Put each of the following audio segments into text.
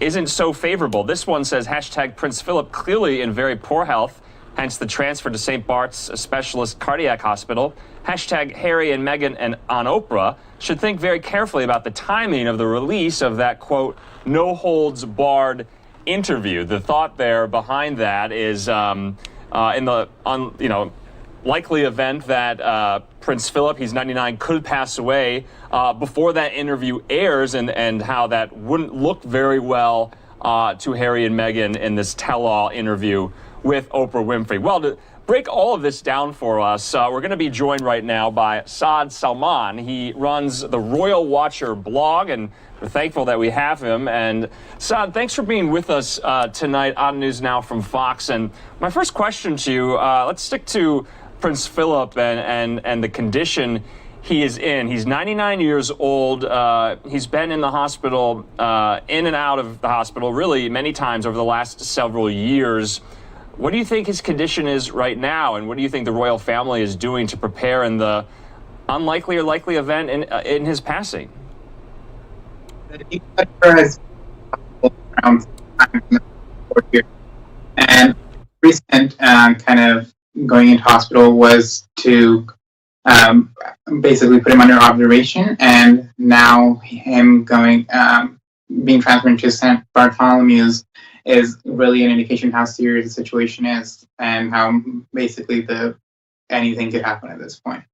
isn't so favorable. This one says hashtag Prince Philip clearly in very poor health, hence the transfer to St. Bart's, a specialist cardiac hospital. Hashtag Harry and Meghan and on Oprah should think very carefully about the timing of the release of that, quote, no holds barred interview. The thought there behind that is in the likely event that Prince Philip, he's 99, could pass away before that interview airs, and how that wouldn't look very well to Harry and Meghan in this tell-all interview with Oprah Winfrey. Well, to break all of this down for us, we're going to be joined right now by Saad Salman. He runs the Royal Watcher blog, and we're thankful that we have him. And Saad, thanks for being with us tonight on NewsNOW from Fox. And my first question to you, let's stick to Prince Philip and the condition he is in. He's 99 years old. He's been in the hospital, in and out of the hospital, really many times over the last several years. What do you think his condition is right now, and what do you think the royal family is doing to prepare in the unlikely or likely event in his passing? Has around and recent kind of going into hospital was to basically put him under observation, and now him going being transferred to St. Bartholomew's is really an indication how serious the situation is and how basically anything could happen at this point.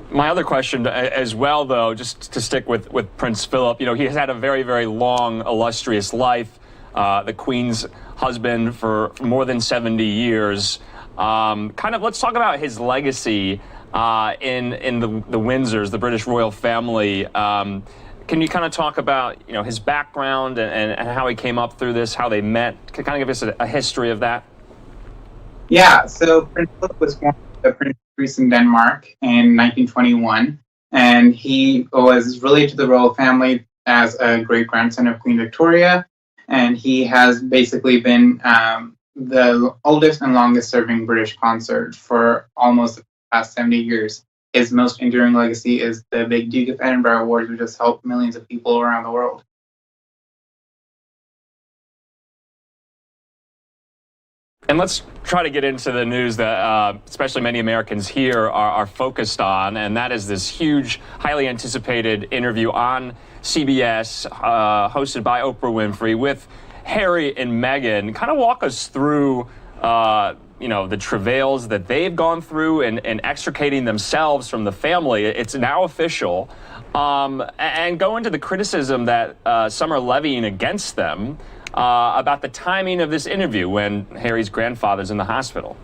My other question as well, though, just to stick with Prince Philip, he has had a very, very long, illustrious life, the Queen's husband for more than 70 years. Let's talk about his legacy in the Windsors, the British royal family. Can you kind of talk about his background and how he came up through this, how they met? Can you kind of give us a history of that? Yeah, so Prince Philip was born to Prince Maurice in Denmark in 1921, and he was related to the royal family as a great-grandson of Queen Victoria, and he has basically been the oldest and longest-serving British consort for almost the past 70 years. His most enduring legacy is the Big Duke of Edinburgh Awards, which has helped millions of people around the world. And let's try to get into the news that especially many Americans here are focused on, and that is this huge, highly anticipated interview on CBS, hosted by Oprah Winfrey, with Harry and Meghan. Kind of walk us through the travails that they've gone through and extricating themselves from the family. It's now official. And go into the criticism that some are levying against them about the timing of this interview when Harry's grandfather's in the hospital.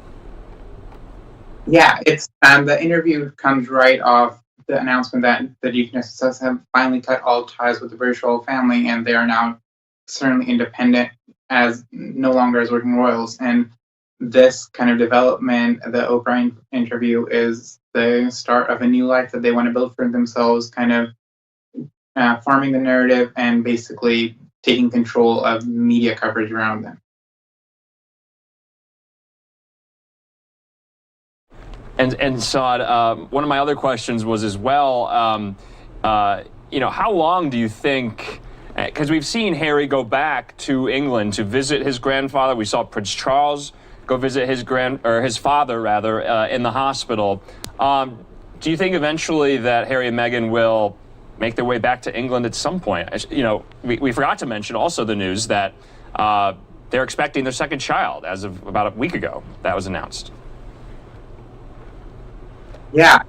Yeah, it's the interview comes right off the announcement that the Duke and Sussex have finally cut all ties with the British royal family, and they are now certainly independent as no longer as working royals. And this kind of development, the Oprah interview, is the start of a new life that they want to build for themselves, kind of forming the narrative and basically taking control of media coverage around them. And Saad, one of my other questions was as well, how long do you think, because we've seen Harry go back to England to visit his grandfather. We saw Prince Charles go visit his father rather, in the hospital. Do you think eventually that Harry and Meghan will make their way back to England at some point? We forgot to mention also the news that they're expecting their second child as of about a week ago. That was announced. Yeah, it'll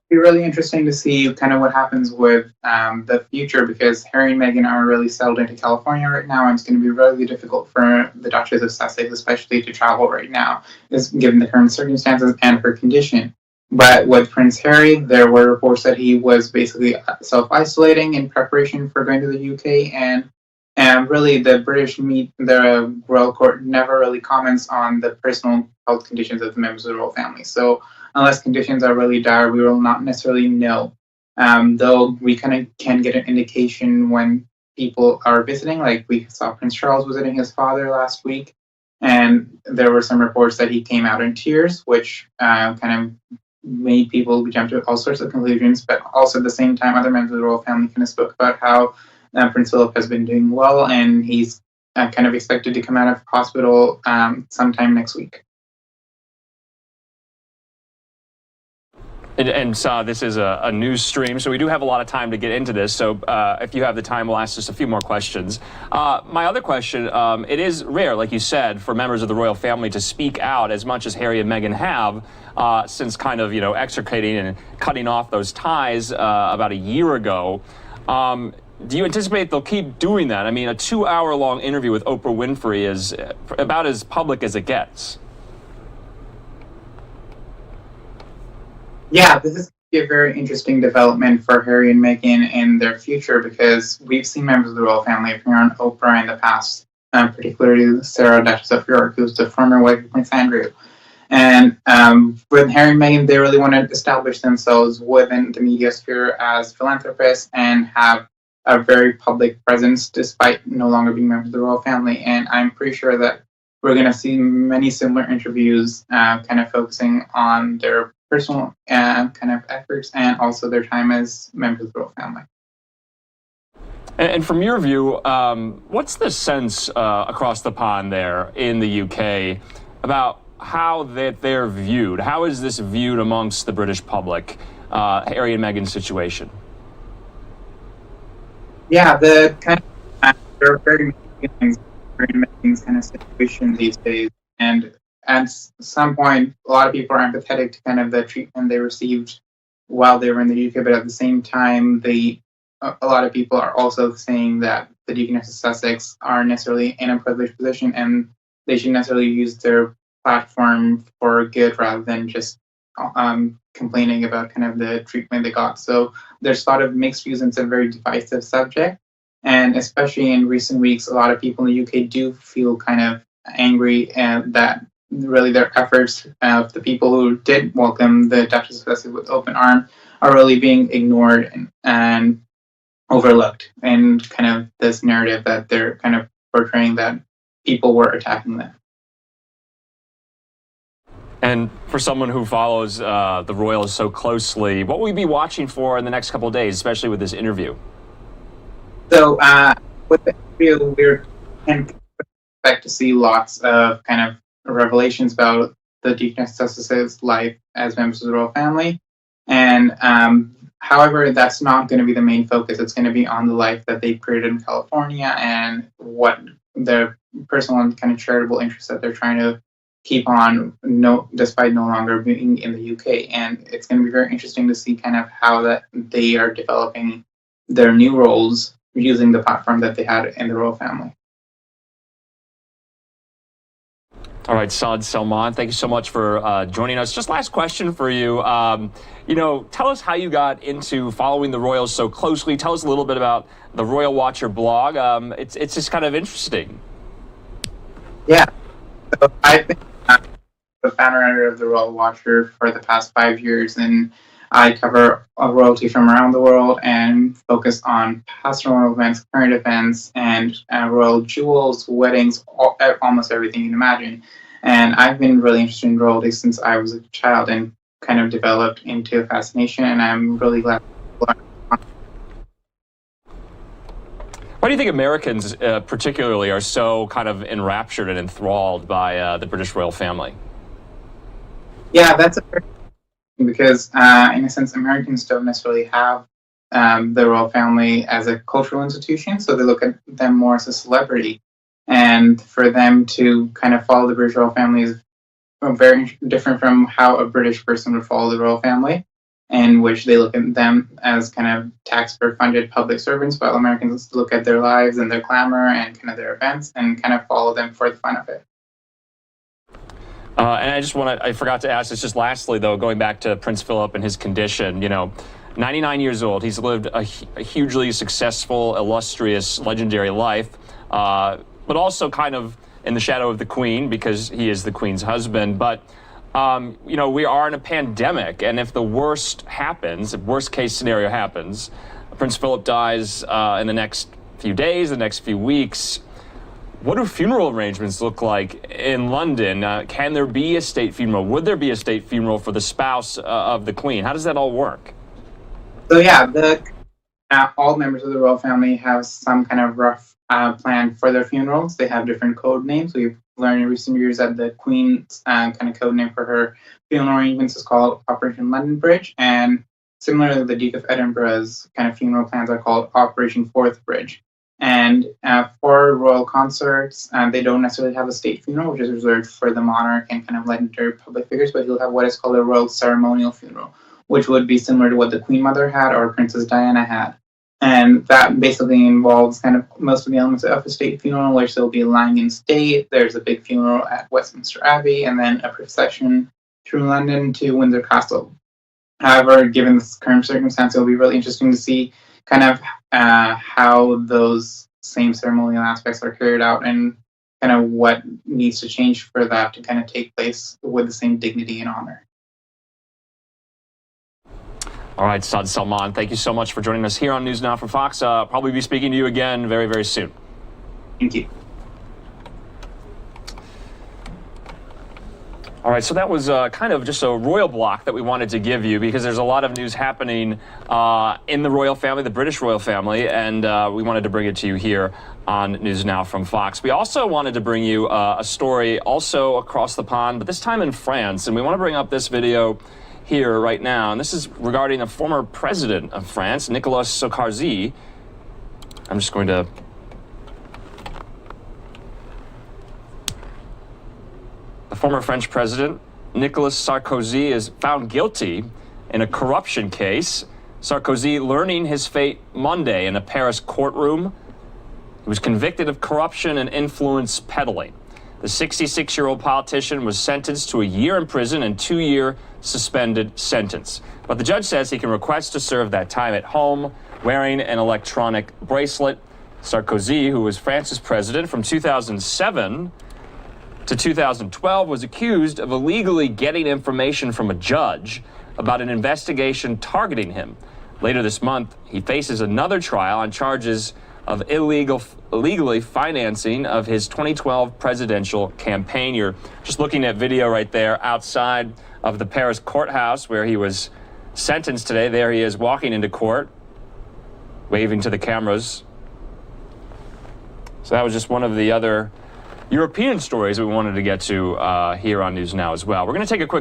be really interesting to see kind of what happens with the future, because Harry and Meghan are really settled into California right now, and it's going to be really difficult for the Duchess of Sussex, especially to travel right now, given the current circumstances and her condition. But with Prince Harry, there were reports that he was basically self-isolating in preparation for going to the UK, and really the the royal court never really comments on the personal health conditions of the members of the royal family. So unless conditions are really dire, we will not necessarily know. Though we kind of can get an indication when people are visiting, like we saw Prince Charles visiting his father last week, and there were some reports that he came out in tears, which kind of made people jump to all sorts of conclusions. But also at the same time, other members of the royal family kind of spoke about how Prince Philip has been doing well, and he's kind of expected to come out of hospital sometime next week. And this is a news stream, so we do have a lot of time to get into this. So if you have the time, we'll ask just a few more questions. My other question, it is rare, like you said, for members of the royal family to speak out as much as Harry and Meghan have since kind of, extricating and cutting off those ties about a year ago. Do you anticipate they'll keep doing that? I mean, a 2-hour-long interview with Oprah Winfrey is about as public as it gets. Yeah, this is going to be a very interesting development for Harry and Meghan in their future, because we've seen members of the royal family appear on Oprah in the past, particularly Sarah, Duchess of York, who's the former wife of Prince Andrew. And with Harry and Meghan, they really want to establish themselves within the media sphere as philanthropists and have a very public presence despite no longer being members of the royal family. And I'm pretty sure that we're going to see many similar interviews kind of focusing on their personal kind of efforts and also their time as members of the royal family. And from your view, what's the sense across the pond there in the UK about how they're viewed? How is this viewed amongst the British public, Harry and Meghan's situation? Yeah, there are very many feelings Harry and Meghan's kind of situation these days, and at some point, a lot of people are empathetic to kind of the treatment they received while they were in the UK, but at the same time, a lot of people are also saying that the Deaconesses of Sussex aren't necessarily in a privileged position, and they should necessarily use their platform for good rather than just complaining about kind of the treatment they got. So there's a lot of mixed views, and it's a very divisive subject. And especially in recent weeks, a lot of people in the UK do feel kind of angry and that really their efforts of the people who did welcome the Duchess of Sussex with open arms are really being ignored and overlooked in kind of this narrative that they're kind of portraying that people were attacking them. And for someone who follows the royals so closely, what will we be watching for in the next couple of days, especially with this interview? So with the interview, we're can expect to see lots of kind of revelations about the Deaconess of Sussex's life as members of the royal family. And however, that's not going to be the main focus. It's going to be on the life that they created in California and what their personal and kind of charitable interests that they're trying to keep on despite no longer being in the UK. And it's going to be very interesting to see kind of how that they are developing their new roles using the platform that they had in the royal family. All right, Saad Salman, thank you so much for joining us. Just last question for you. Tell us how you got into following the royals so closely. Tell us a little bit about the Royal Watcher blog. It's just kind of interesting. Yeah, so I've been the founder editor of the Royal Watcher for the past 5 years, and I cover royalty from around the world and focus on pastoral events, current events, and royal jewels, weddings, almost everything you can imagine. And I've been really interested in royalty since I was a child and kind of developed into a fascination, and I'm really glad. Why do you think Americans particularly are so kind of enraptured and enthralled by the British royal family? Yeah, that's because in a sense, Americans don't necessarily have the royal family as a cultural institution, so they look at them more as a celebrity. And for them to kind of follow the British royal family is very different from how a British person would follow the royal family, in which they look at them as kind of taxpayer-funded public servants, while Americans look at their lives and their glamour and kind of their events and kind of follow them for the fun of it. And I forgot to ask this just lastly, though, going back to Prince Philip and his condition, 99 years old, he's lived a hugely successful, illustrious, legendary life, but also kind of in the shadow of the Queen because he is the Queen's husband. But, we are in a pandemic, and if the worst happens, if worst case scenario happens, Prince Philip dies in the next few days, the next few weeks, What do funeral arrangements look like in London? Can there be a state funeral? Would there be a state funeral for the spouse of the Queen? How does that all work? So yeah, all members of the royal family have some kind of rough plan for their funerals. They have different code names. We've learned in recent years that the Queen's kind of code name for her funeral arrangements is called Operation London Bridge, and similarly, the Duke of Edinburgh's kind of funeral plans are called Operation Forth Bridge. And for royal consorts, they don't necessarily have a state funeral, which is reserved for the monarch and kind of legendary public figures, but he'll have what is called a royal ceremonial funeral, which would be similar to what the Queen Mother had or Princess Diana had. And that basically involves kind of most of the elements of a state funeral, which they'll be lying in state. There's a big funeral at Westminster Abbey, and then a procession through London to Windsor Castle. However, given this current circumstance, it'll be really interesting to see kind of how those same ceremonial aspects are carried out and kind of what needs to change for that to kind of take place with the same dignity and honor. All right, Saad Salman, thank you so much for joining us here on News Now from Fox. Probably be speaking to you again very, very soon. Thank you. All right, so that was kind of just a royal block that we wanted to give you because there's a lot of news happening in the royal family, the British royal family, and we wanted to bring it to you here on News Now from Fox. We also wanted to bring you a story also across the pond, but this time in France, and we want to bring up this video here right now, and this is regarding the former president of France, Nicolas Sarkozy. I'm just going to... The former French president, Nicolas Sarkozy, is found guilty in a corruption case. Sarkozy learning his fate Monday in a Paris courtroom. He was convicted of corruption and influence peddling. The 66-year-old politician was sentenced to a year in prison and 2-year suspended sentence. But the judge says he can request to serve that time at home wearing an electronic bracelet. Sarkozy, who was France's president from 2007 to 2012, was accused of illegally getting information from a judge about an investigation targeting him. Later this month, he faces another trial on charges of illegally financing of his 2012 presidential campaign. You're just looking at video right there outside of the Paris courthouse where he was sentenced today. There he is walking into court, waving to the cameras. So that was just one of the other European stories we wanted to get to here on News Now as well. We're going to take a quick